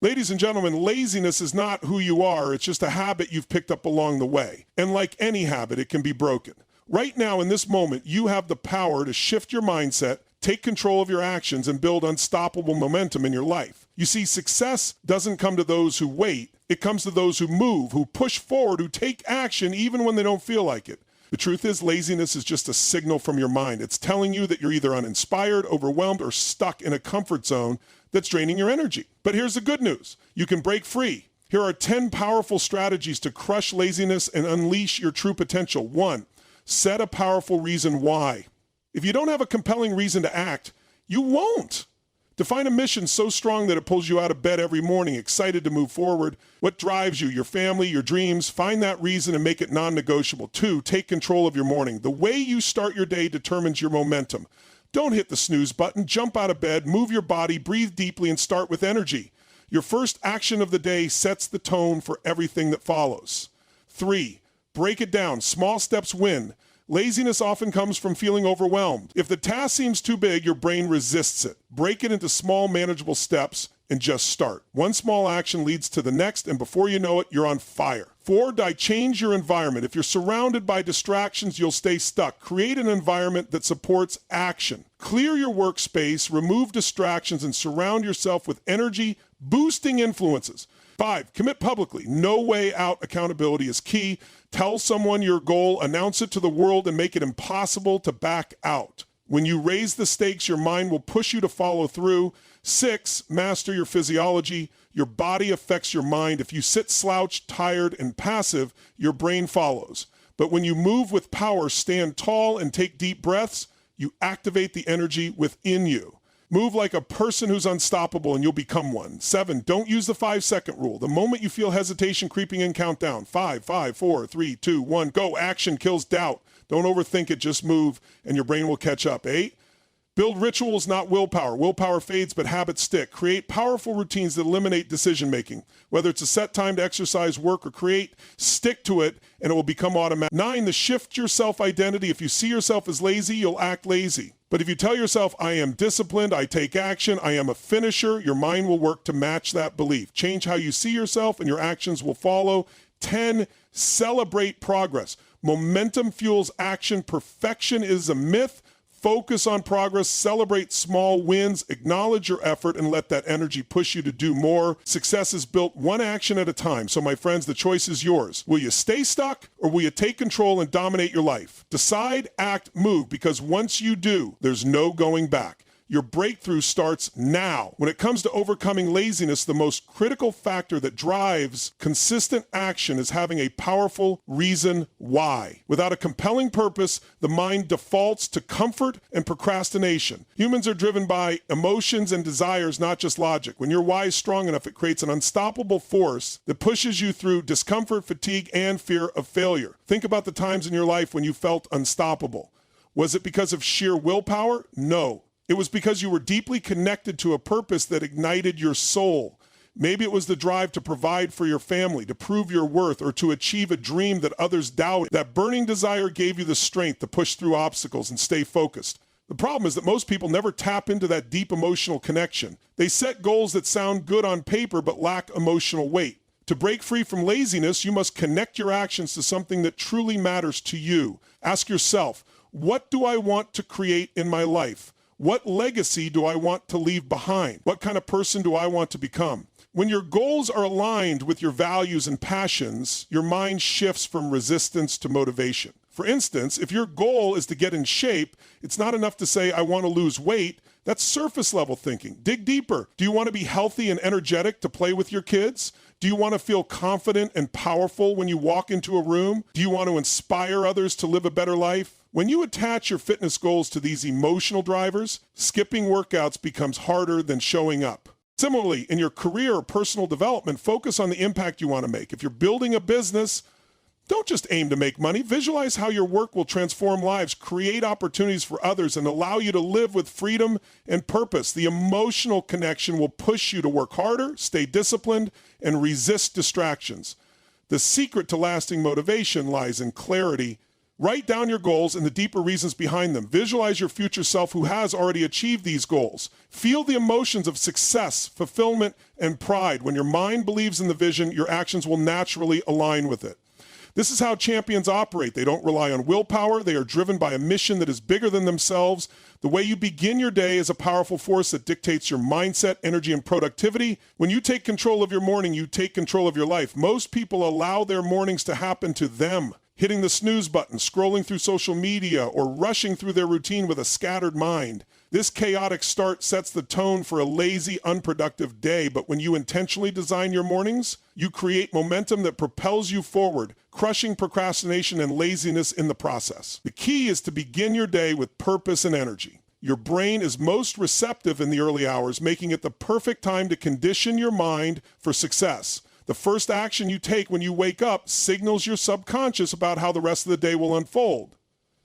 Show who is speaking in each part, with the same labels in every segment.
Speaker 1: Ladies and gentlemen, laziness is not who you are. It's just a habit you've picked up along the way. And like any habit, it can be broken. Right now, in this moment, you have the power to shift your mindset, take control of your actions, and build unstoppable momentum in your life. You see, success doesn't come to those who wait. It comes to those who move, who push forward, who take action even when they don't feel like it. The truth is, laziness is just a signal from your mind. It's telling you that you're either uninspired, overwhelmed, or stuck in a comfort zone that's draining your energy. But here's the good news. You can break free. Here are 10 powerful strategies to crush laziness and unleash your true potential. 1, set a powerful reason why. If you don't have a compelling reason to act, you won't. Define a mission so strong that it pulls you out of bed every morning, excited to move forward. What drives you? Your family, your dreams. Find that reason and make it non-negotiable. 2, take control of your morning. The way you start your day determines your momentum. Don't hit the snooze button. Jump out of bed, move your body, breathe deeply, and start with energy. Your first action of the day sets the tone for everything that follows. 3, break it down. Small steps win. Laziness often comes from feeling overwhelmed. If the task seems too big, your brain resists it. Break it into small, manageable steps and just start. One small action leads to the next, and before you know it, you're on fire. 4, change your environment. If you're surrounded by distractions, you'll stay stuck. Create an environment that supports action. Clear your workspace, remove distractions, and surround yourself with energy-boosting influences. 5, commit publicly. No way out accountability is key. Tell someone your goal, announce it to the world, and make it impossible to back out. When you raise the stakes, your mind will push you to follow through. 6, master your physiology. Your body affects your mind. If you sit slouched, tired, and passive, your brain follows. But when you move with power, stand tall, and take deep breaths, you activate the energy within you. Move like a person who's unstoppable and you'll become one. 7, don't use the 5-second rule. The moment you feel hesitation creeping in, count down. 5, 4, 3, 2, 1, go. Action kills doubt. Don't overthink it, just move and your brain will catch up. 8, build rituals, not willpower. Willpower fades, but habits stick. Create powerful routines that eliminate decision making. Whether it's a set time to exercise, work, or create, stick to it and it will become automatic. 9, to shift your self-identity. If you see yourself as lazy, you'll act lazy. But if you tell yourself, I am disciplined, I take action, I am a finisher, your mind will work to match that belief. Change how you see yourself and your actions will follow. 10, celebrate progress. Momentum fuels action. Perfection is a myth. Focus on progress, celebrate small wins, acknowledge your effort, and let that energy push you to do more. Success is built one action at a time. So my friends, the choice is yours. Will you stay stuck or will you take control and dominate your life? Decide, act, move, because once you do, there's no going back. Your breakthrough starts now. When it comes to overcoming laziness, the most critical factor that drives consistent action is having a powerful reason why. Without a compelling purpose, the mind defaults to comfort and procrastination. Humans are driven by emotions and desires, not just logic. When your why is strong enough, it creates an unstoppable force that pushes you through discomfort, fatigue, and fear of failure. Think about the times in your life when you felt unstoppable. Was it because of sheer willpower? No. It was because you were deeply connected to a purpose that ignited your soul. Maybe it was the drive to provide for your family, to prove your worth, or to achieve a dream that others doubted. That burning desire gave you the strength to push through obstacles and stay focused. The problem is that most people never tap into that deep emotional connection. They set goals that sound good on paper but lack emotional weight. To break free from laziness, you must connect your actions to something that truly matters to you. Ask yourself, what do I want to create in my life? What legacy do I want to leave behind? What kind of person do I want to become? When your goals are aligned with your values and passions, your mind shifts from resistance to motivation. For instance, if your goal is to get in shape, it's not enough to say, I want to lose weight. That's surface level thinking. Dig deeper. Do you want to be healthy and energetic to play with your kids? Do you want to feel confident and powerful when you walk into a room? Do you want to inspire others to live a better life? When you attach your fitness goals to these emotional drivers, skipping workouts becomes harder than showing up. Similarly, in your career or personal development, focus on the impact you want to make. If you're building a business, don't just aim to make money. Visualize how your work will transform lives, create opportunities for others, and allow you to live with freedom and purpose. The emotional connection will push you to work harder, stay disciplined, and resist distractions. The secret to lasting motivation lies in clarity, Write down your goals and the deeper reasons behind them. Visualize your future self who has already achieved these goals. Feel the emotions of success, fulfillment, and pride. When your mind believes in the vision, your actions will naturally align with it. This is how champions operate. They don't rely on willpower. They are driven by a mission that is bigger than themselves. The way you begin your day is a powerful force that dictates your mindset, energy, and productivity. When you take control of your morning, you take control of your life. Most people allow their mornings to happen to them, hitting the snooze button, scrolling through social media, or rushing through their routine with a scattered mind. This chaotic start sets the tone for a lazy, unproductive day, but when you intentionally design your mornings, you create momentum that propels you forward, crushing procrastination and laziness in the process. The key is to begin your day with purpose and energy. Your brain is most receptive in the early hours, making it the perfect time to condition your mind for success. The first action you take when you wake up signals your subconscious about how the rest of the day will unfold.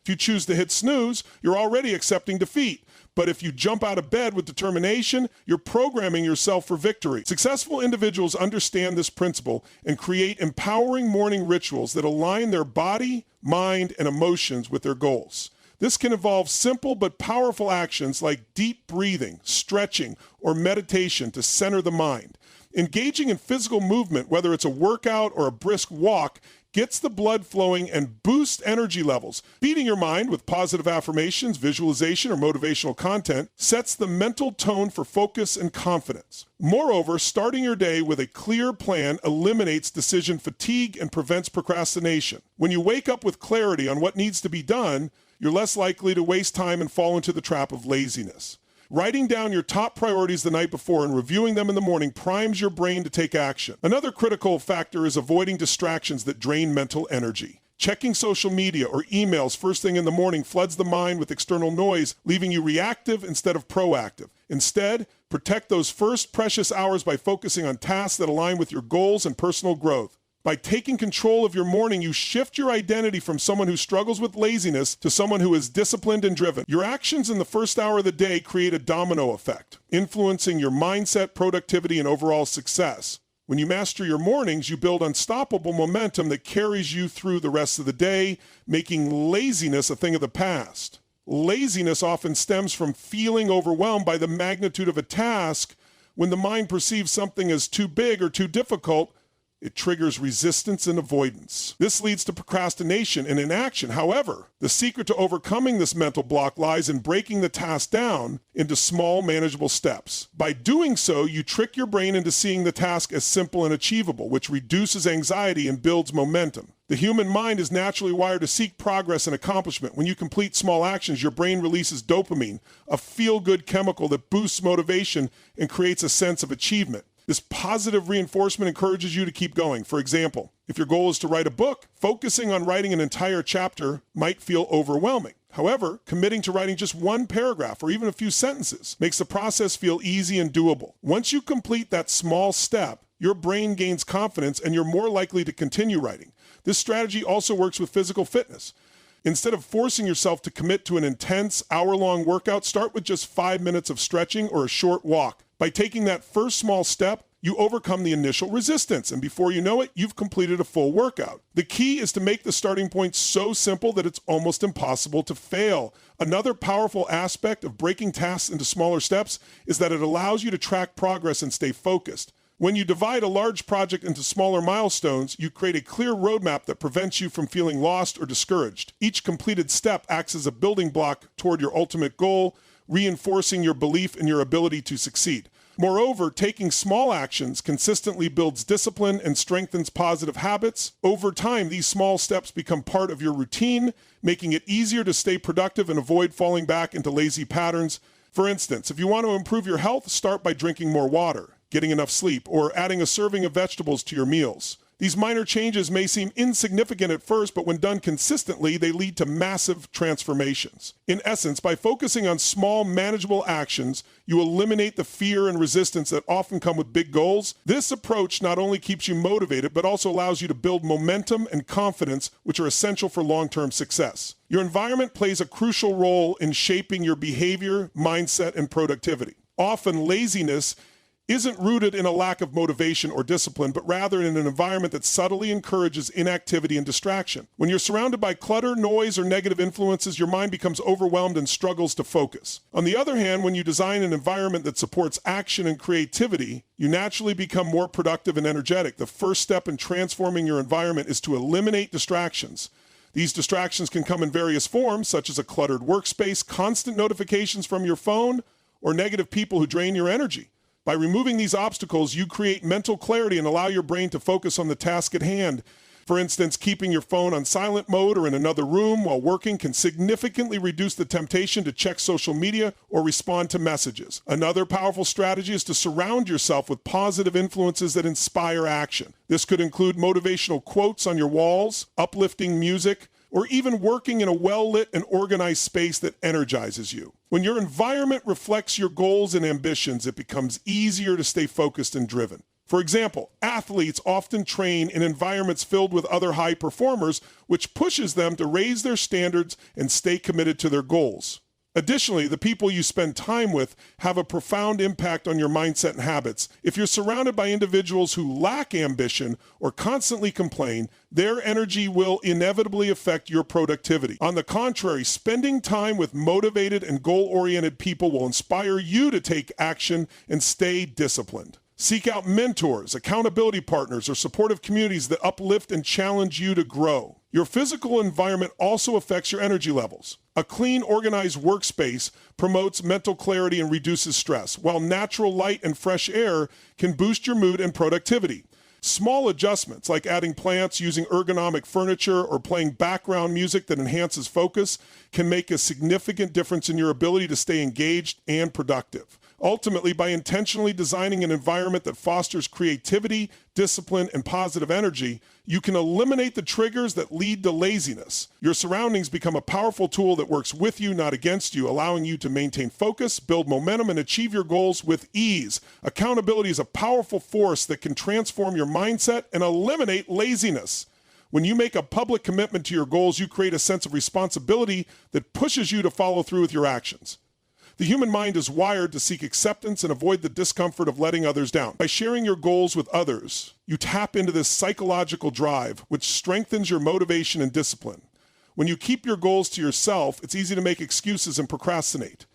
Speaker 1: If you choose to hit snooze, you're already accepting defeat. But if you jump out of bed with determination, you're programming yourself for victory. Successful individuals understand this principle and create empowering morning rituals that align their body, mind, and emotions with their goals. This can involve simple but powerful actions like deep breathing, stretching, or meditation to center the mind. Engaging in physical movement, whether it's a workout or a brisk walk, gets the blood flowing and boosts energy levels. Feeding your mind with positive affirmations, visualization, or motivational content sets the mental tone for focus and confidence. Moreover, starting your day with a clear plan eliminates decision fatigue and prevents procrastination. When you wake up with clarity on what needs to be done, you're less likely to waste time and fall into the trap of laziness. Writing down your top priorities the night before and reviewing them in the morning primes your brain to take action. Another critical factor is avoiding distractions that drain mental energy. Checking social media or emails first thing in the morning floods the mind with external noise, leaving you reactive instead of proactive. Instead, protect those first precious hours by focusing on tasks that align with your goals and personal growth. By taking control of your morning, you shift your identity from someone who struggles with laziness to someone who is disciplined and driven. Your actions in the first hour of the day create a domino effect, influencing your mindset, productivity, and overall success. When you master your mornings, you build unstoppable momentum that carries you through the rest of the day, making laziness a thing of the past. Laziness often stems from feeling overwhelmed by the magnitude of a task. When the mind perceives something as too big or too difficult, it triggers resistance and avoidance. This leads to procrastination and inaction. However, the secret to overcoming this mental block lies in breaking the task down into small, manageable steps. By doing so, you trick your brain into seeing the task as simple and achievable, which reduces anxiety and builds momentum. The human mind is naturally wired to seek progress and accomplishment. When you complete small actions, your brain releases dopamine, a feel-good chemical that boosts motivation and creates a sense of achievement. This positive reinforcement encourages you to keep going. For example, if your goal is to write a book, focusing on writing an entire chapter might feel overwhelming. However, committing to writing just one paragraph or even a few sentences makes the process feel easy and doable. Once you complete that small step, your brain gains confidence and you're more likely to continue writing. This strategy also works with physical fitness. Instead of forcing yourself to commit to an intense hour-long workout, start with just 5 minutes of stretching or a short walk. By taking that first small step, you overcome the initial resistance, and before you know it, you've completed a full workout. The key is to make the starting point so simple that it's almost impossible to fail. Another powerful aspect of breaking tasks into smaller steps is that it allows you to track progress and stay focused. When you divide a large project into smaller milestones, you create a clear roadmap that prevents you from feeling lost or discouraged. Each completed step acts as a building block toward your ultimate goal, reinforcing your belief in your ability to succeed. Moreover, taking small actions consistently builds discipline and strengthens positive habits. Over time, these small steps become part of your routine, making it easier to stay productive and avoid falling back into lazy patterns. For instance, if you want to improve your health, start by drinking more water, getting enough sleep, or adding a serving of vegetables to your meals. These minor changes may seem insignificant at first, but when done consistently, they lead to massive transformations. In essence, by focusing on small, manageable actions, you eliminate the fear and resistance that often come with big goals. This approach not only keeps you motivated, but also allows you to build momentum and confidence, which are essential for long-term success. Your environment plays a crucial role in shaping your behavior, mindset, and productivity. Often, laziness isn't rooted in a lack of motivation or discipline, but rather in an environment that subtly encourages inactivity and distraction. When you're surrounded by clutter, noise, or negative influences, your mind becomes overwhelmed and struggles to focus. On the other hand, when you design an environment that supports action and creativity, you naturally become more productive and energetic. The first step in transforming your environment is to eliminate distractions. These distractions can come in various forms, such as a cluttered workspace, constant notifications from your phone, or negative people who drain your energy. By removing these obstacles, you create mental clarity and allow your brain to focus on the task at hand. For instance, keeping your phone on silent mode or in another room while working can significantly reduce the temptation to check social media or respond to messages. Another powerful strategy is to surround yourself with positive influences that inspire action. This could include motivational quotes on your walls, uplifting music, or even working in a well-lit and organized space that energizes you. When your environment reflects your goals and ambitions, it becomes easier to stay focused and driven. For example, athletes often train in environments filled with other high performers, which pushes them to raise their standards and stay committed to their goals. Additionally, the people you spend time with have a profound impact on your mindset and habits. If you're surrounded by individuals who lack ambition or constantly complain, their energy will inevitably affect your productivity. On the contrary, spending time with motivated and goal-oriented people will inspire you to take action and stay disciplined. Seek out mentors, accountability partners, or supportive communities that uplift and challenge you to grow. Your physical environment also affects your energy levels. A clean, organized workspace promotes mental clarity and reduces stress, while natural light and fresh air can boost your mood and productivity. Small adjustments, like adding plants, using ergonomic furniture, or playing background music that enhances focus, can make a significant difference in your ability to stay engaged and productive. Ultimately, by intentionally designing an environment that fosters creativity, discipline, and positive energy, you can eliminate the triggers that lead to laziness. Your surroundings become a powerful tool that works with you, not against you, allowing you to maintain focus, build momentum, and achieve your goals with ease. Accountability is a powerful force that can transform your mindset and eliminate laziness. When you make a public commitment to your goals, you create a sense of responsibility that pushes you to follow through with your actions. The human mind is wired to seek acceptance and avoid the discomfort of letting others down. By sharing your goals with others, you tap into this psychological drive, which strengthens your motivation and discipline. When you keep your goals to yourself, it's easy to make excuses and procrastinate.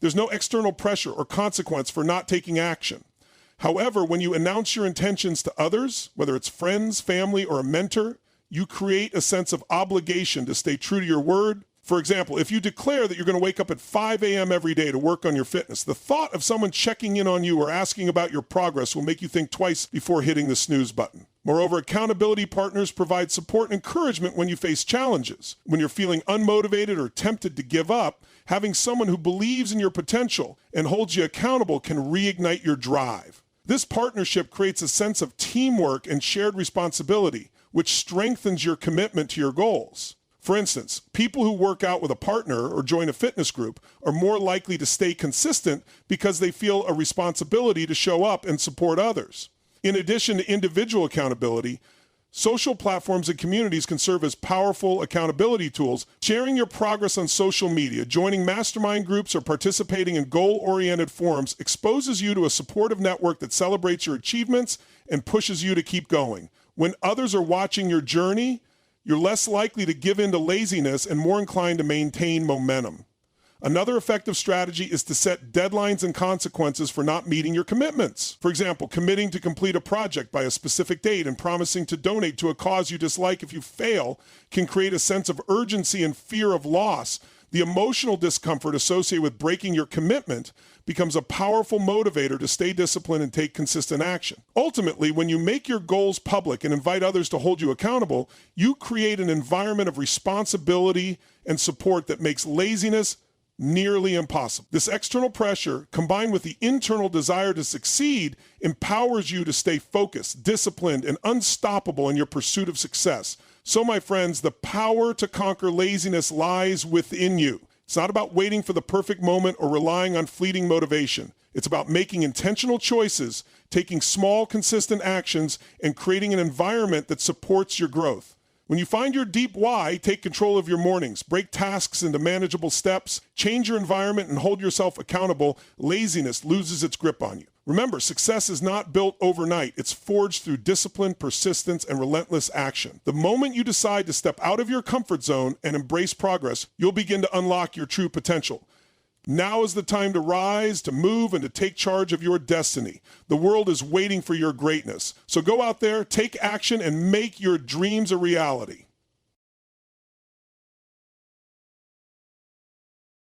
Speaker 1: There's no external pressure or consequence for not taking action. However, when you announce your intentions to others, whether it's friends, family, or a mentor, you create a sense of obligation to stay true to your word. For example, if you declare that you're going to wake up at 5 a.m. every day to work on your fitness, the thought of someone checking in on you or asking about your progress will make you think twice before hitting the snooze button. Moreover, accountability partners provide support and encouragement when you face challenges. When you're feeling unmotivated or tempted to give up, having someone who believes in your potential and holds you accountable can reignite your drive. This partnership creates a sense of teamwork and shared responsibility, which strengthens your commitment to your goals. For instance, people who work out with a partner or join a fitness group are more likely to stay consistent because they feel a responsibility to show up and support others. In addition to individual accountability, social platforms and communities can serve as powerful accountability tools. Sharing your progress on social media, joining mastermind groups, or participating in goal-oriented forums exposes you to a supportive network that celebrates your achievements and pushes you to keep going. When others are watching your journey, you're less likely to give in to laziness and more inclined to maintain momentum. Another effective strategy is to set deadlines and consequences for not meeting your commitments. For example, committing to complete a project by a specific date and promising to donate to a cause you dislike if you fail can create a sense of urgency and fear of loss. The emotional discomfort associated with breaking your commitment becomes a powerful motivator to stay disciplined and take consistent action. Ultimately, when you make your goals public and invite others to hold you accountable, you create an environment of responsibility and support that makes laziness nearly impossible. This external pressure, combined with the internal desire to succeed, empowers you to stay focused, disciplined, and unstoppable in your pursuit of success. So, my friends, the power to conquer laziness lies within you. It's not about waiting for the perfect moment or relying on fleeting motivation. It's about making intentional choices, taking small, consistent actions, and creating an environment that supports your growth. When you find your deep why, take control of your mornings, break tasks into manageable steps, change your environment, and hold yourself accountable, laziness loses its grip on you. Remember, success is not built overnight. It's forged through discipline, persistence, and relentless action. The moment you decide to step out of your comfort zone and embrace progress, you'll begin to unlock your true potential. Now is the time to rise, to move, and to take charge of your destiny. The world is waiting for your greatness. So go out there, take action, and make your dreams a reality.